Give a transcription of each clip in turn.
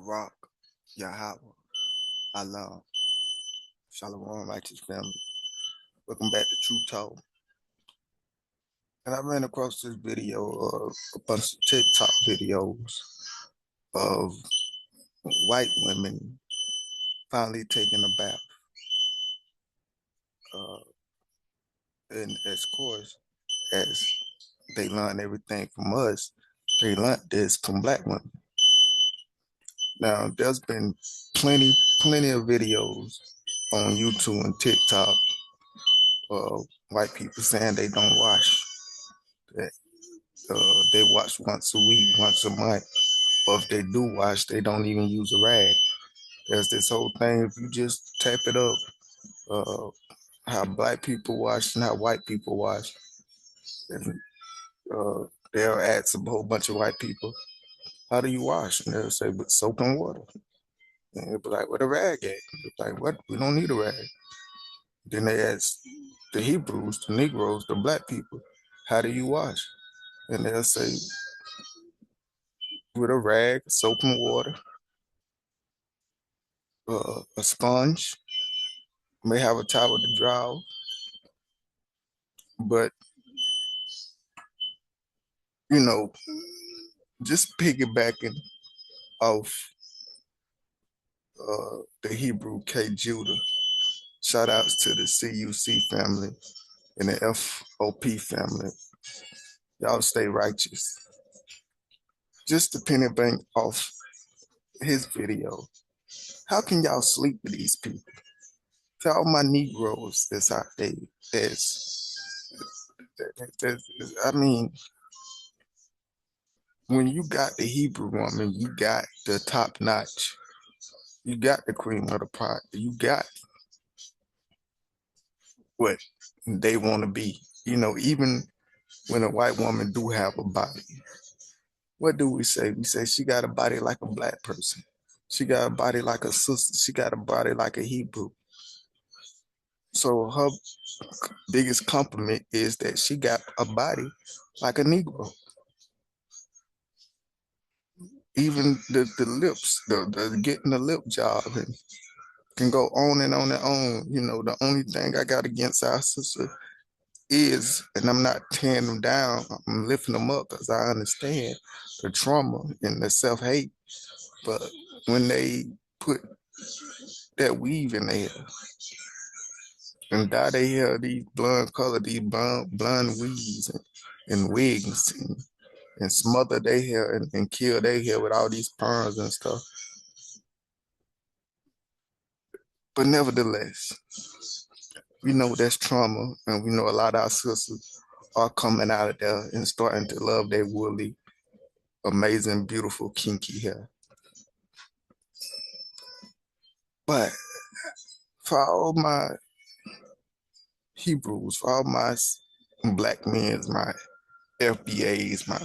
Rock, Yahweh, Allah, Shalom, righteous family. Welcome back to TRU-TALK. And I ran across this video of a bunch of TikTok videos of white women finally taking a bath. And of course, as they learn everything from us, they learned this from black women. Now, there's been plenty of videos on YouTube and TikTok of white people saying they don't wash. That they wash once a week, once a month. Or if they do wash, they don't even use a rag. There's this whole thing, if you just tap it up, uh, how black people wash and how white people wash. And they'll ask a whole bunch of white people, how do you wash? And they'll say, with soap and water. And they'll be like, where the rag at? They'll be like, what? We don't need a rag. Then they ask the Hebrews, the Negroes, the black people, how do you wash? And they'll say, with a rag, soap and water, a sponge, may have a towel to dry off, but just piggybacking off the Hebrew K Judah. Shout outs to the CUC family and the FOP family. Y'all stay righteous. Just to piggyback off his video, how can y'all sleep with these people? To all my Negroes that's out there, I mean, when you got the Hebrew woman, you got the top notch. You got the cream of the pot. You got what they want to be. Even when a white woman do have a body, what do we say? We say she got a body like a black person. She got a body like a sister. She got a body like a Hebrew. So her biggest compliment is that she got a body like a Negro. Even the lips, the getting the lip job and can go on and on and on. The only thing I got against our sister is, and I'm not tearing them down, I'm lifting them up because I understand the trauma and the self-hate. But when they put that weave in their hair and dye their hair these blonde color, these blonde weaves and wigs and smother their hair and kill their hair with all these perms and stuff. But nevertheless, we know that's trauma, and we know a lot of our sisters are coming out of there and starting to love their woolly, amazing, beautiful, kinky hair. But for all my Hebrews, for all my black men, my FBAs, my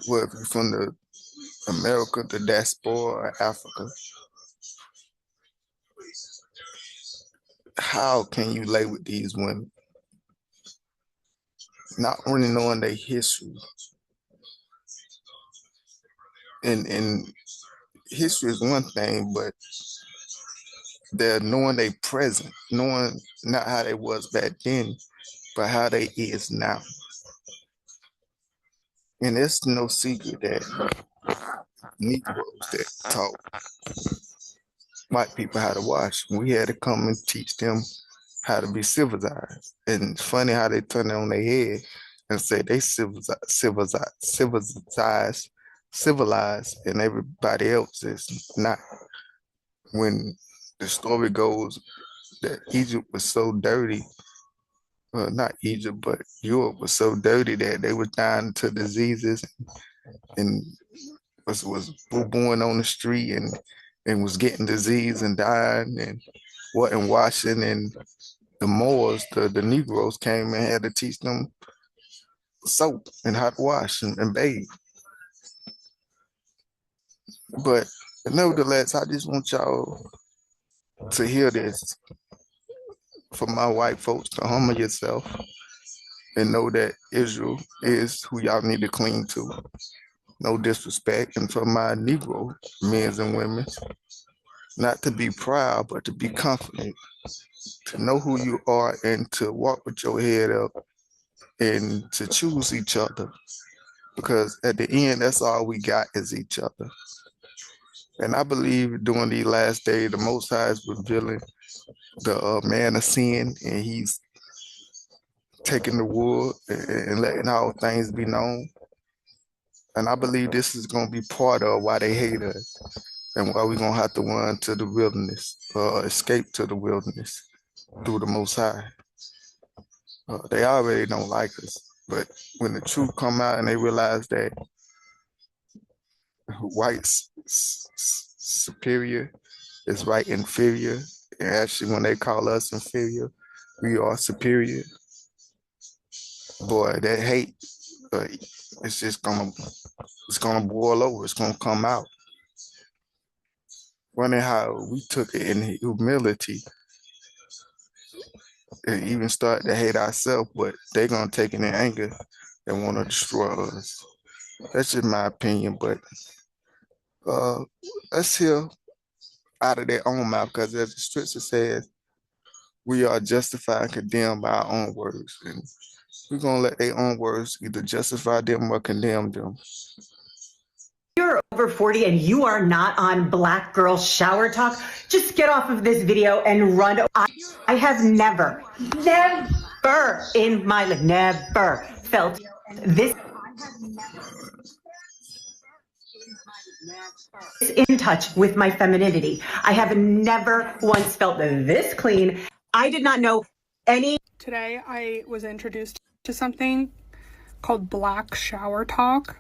whether from the America, the diaspora, or Africa, how can you lay with these women? Not only knowing their history, and history is one thing, but they're knowing they present, knowing not how they was back then, but how they is now. And it's no secret that Negroes that taught white people how to wash, we had to come and teach them how to be civilized. And it's funny how they turn it on their head and say they civilized, and everybody else is not. When the story goes that Egypt was so dirty, well, not Egypt, but Europe was so dirty that they was dying to diseases and was boo-booing on the street and was getting disease and dying and wasn't washing. And the Moors, the Negroes came and had to teach them soap and how to wash and bathe. But nevertheless, I just want y'all to hear this. For my white folks, to humble yourself and know that Israel is who y'all need to cling to. no disrespect, and for my Negro men and women, not to be proud, but to be confident, to know who you are and to walk with your head up and to choose each other. Because at the end, that's all we got is each other. And I believe during these last days, the Most High is revealing the man of sin, and he's taking the wood and letting all things be known. And I believe this is going to be part of why they hate us and why we're going to have to run to the wilderness, escape to the wilderness through the Most High. They already don't like us. But when the truth come out and they realize that white's superior is right inferior, and actually when they call us inferior, we are superior. Boy, that hate, it's just gonna boil over. It's gonna come out. Funny how we took it in humility and even start to hate ourselves, but they're gonna take it in anger and want to destroy us. That's just my opinion, but let's hear out of their own mouth, because as the scripture says, we are justified and condemned by our own words. And we're going to let their own words either justify them or condemn them. You're over 40 and you are not on Black Girl Shower Talk, just get off of this video and run. I have never in my life, never felt this in touch with my femininity. I have never once felt this clean. I did not know any. Today I was introduced to something called Black Shower Talk.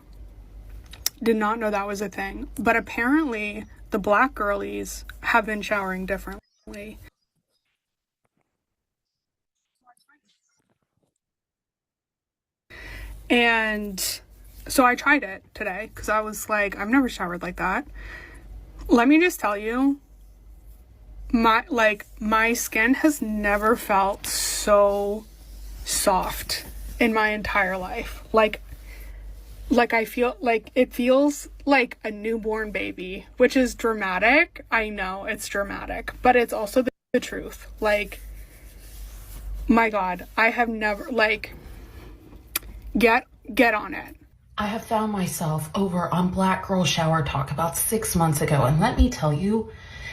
Did not know that was a thing, but apparently the black girlies have been showering differently. And so I tried it today because I was like, I've never showered like that. Let me just tell you, my skin has never felt so soft in my entire life. Like I feel like it feels like a newborn baby, which is dramatic. I know it's dramatic, but it's also the truth. Like, my God, I have never, like, get on it. I have found myself over on Black Girl Shower Talk about 6 months ago, and let me tell you,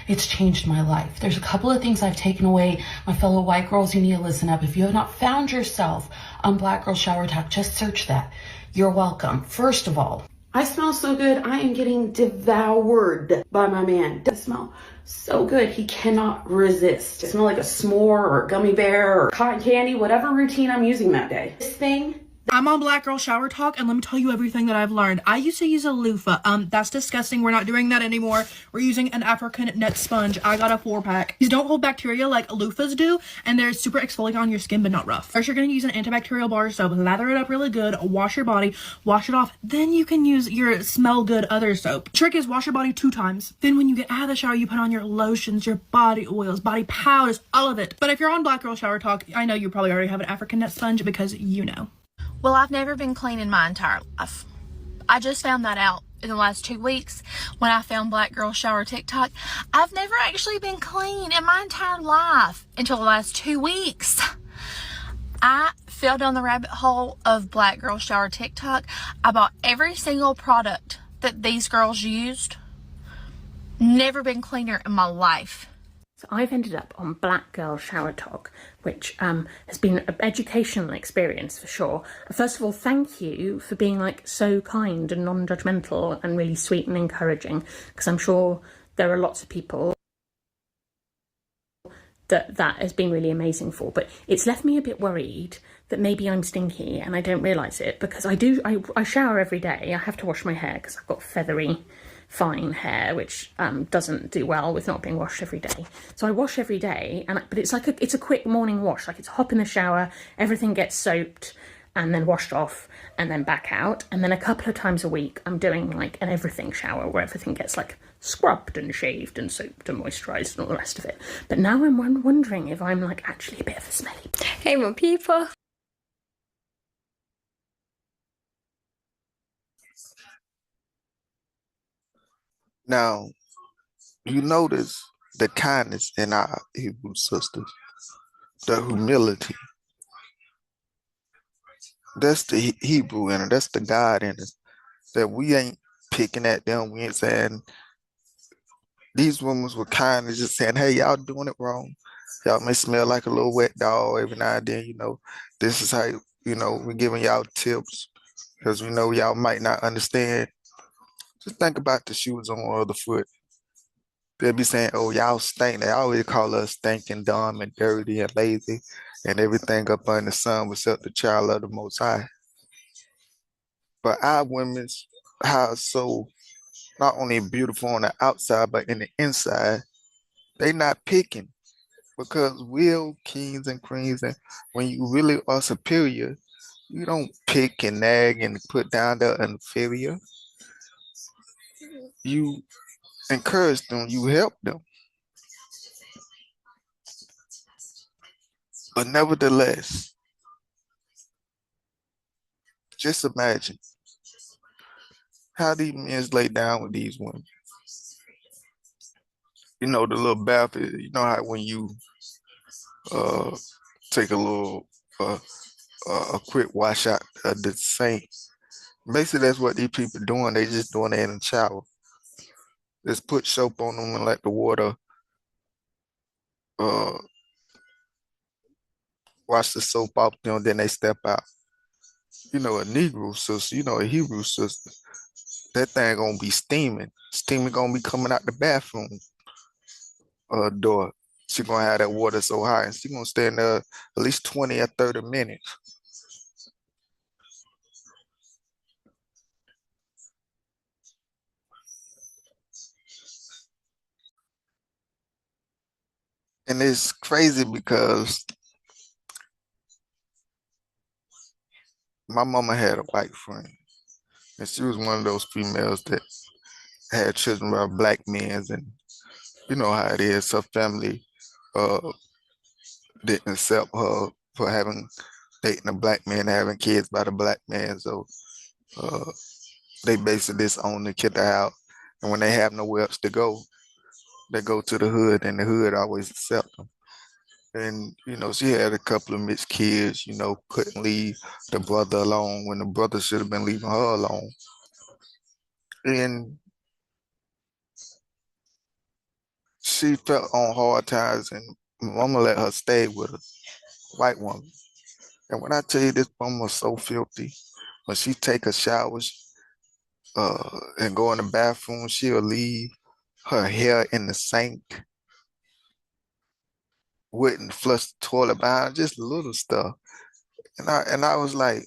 it's changed my life. There's a couple of things I've taken away. My fellow white girls, you need to listen up. If you have not found yourself on Black Girl Shower Talk, just search that. You're welcome. First of all, I smell so good. I am getting devoured by my man. Does smell so good. He cannot resist. I smell like a s'more or a gummy bear or cotton candy, whatever routine I'm using that day. This thing. I'm on Black Girl Shower Talk, and let me tell you everything that I've learned. I used to use a loofah. That's disgusting. We're not doing that anymore. We're using an African net sponge. I got a 4-pack. These don't hold bacteria like loofahs do, and they're super exfoliating on your skin, but not rough. First, you're going to use an antibacterial bar soap. Lather it up really good. Wash your body. Wash it off. Then you can use your smell good other soap. Trick is wash your body 2 times. Then when you get out of the shower, you put on your lotions, your body oils, body powders, all of it. But if you're on Black Girl Shower Talk, I know you probably already have an African net sponge because you know. Well, I've never been clean in my entire life. I just found that out in the last 2 weeks when I found Black Girl Shower TikTok. I've never actually been clean in my entire life until the last 2 weeks. I fell down the rabbit hole of Black Girl Shower TikTok. I bought every single product that these girls used. Never been cleaner in my life. So I've ended up on Black Girl Shower Talk, which has been an educational experience for sure. First of all, thank you for being like so kind and non-judgmental and really sweet and encouraging, because I'm sure there are lots of people that has been really amazing for, but it's left me a bit worried that maybe I'm stinky and I don't realise it, because I shower every day. I have to wash my hair because I've got feathery fine hair, which doesn't do well with not being washed every day. So I wash every day, but it's like it's a quick morning wash. Like, it's a hop in the shower, everything gets soaped and then washed off and then back out. And then a couple of times a week I'm doing like an everything shower where everything gets like scrubbed and shaved and soaped and moisturised and all the rest of it. But now I'm wondering if I'm like actually a bit of a smelly. Hey my people. Now, you notice the kindness in our Hebrew sisters, the humility. That's the Hebrew in it. That's the God in us. That we ain't picking at them. We ain't saying these women were kind and just saying, hey, y'all doing it wrong. Y'all may smell like a little wet dog every now and then, This is how, we're giving y'all tips because we know y'all might not understand. Just think about the shoes on the other foot. They'll be saying, oh, y'all stink. They always call us stinking, dumb, and dirty, and lazy, and everything up under the sun except the child of the Most High. But our women's house so not only beautiful on the outside, but in the inside, they not picking because we're kings and queens, and when you really are superior, you don't pick and nag and put down the inferior. You encourage them, you help them. But nevertheless, just imagine how these men lay down with these women. The little bath, how when you uh, take a little, a quick wash out of the sink. Basically, that's what these people doing. They just doing it in the shower. Just put soap on them and let the water uh, wash the soap off them, then they step out. A Negro sister, a Hebrew sister, that thing gonna be steaming. Steaming gonna be coming out the bathroom door. She gonna have that water so high, and she gonna stay in there at least 20 or 30 minutes. And it's crazy because my mama had a white friend, and she was one of those females that had children by black men, and you know how it is. Her family uh, didn't accept her for dating a black man, having kids by the black man, so uh, they basically disown the kid out. And when they have nowhere else to go, they go to the hood, and the hood always accept them. And she had a couple of mixed kids. Couldn't leave the brother alone when the brother should have been leaving her alone. And she felt on hard times, and mama let her stay with a white woman. And when I tell you this woman was so filthy, when she take a shower and go in the bathroom, she'll leave her hair in the sink, wouldn't flush the toilet behind, just little stuff. And I was like,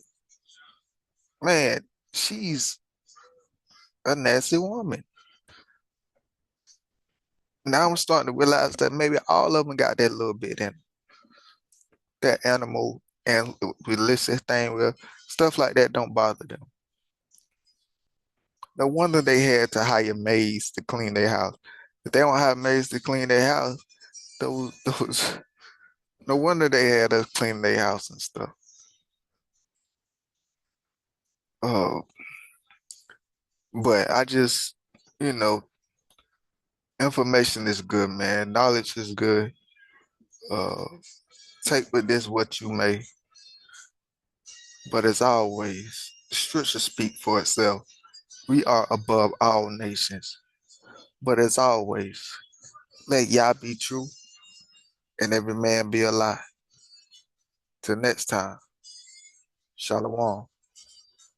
man, she's a nasty woman. Now I'm starting to realize that maybe all of them got that little bit in that animal and realistic thing where stuff like that don't bother them. No wonder they had to hire maids to clean their house. If they don't have maids to clean their house, those no wonder they had us clean their house and stuff. Uh, but I just, you know, information is good, man. Knowledge is good. Uh, take with this what you may. But as always, the scripture speak for itself. We are above all nations. But as always, let Yah be true and every man be a lie. Till next time, Shalom.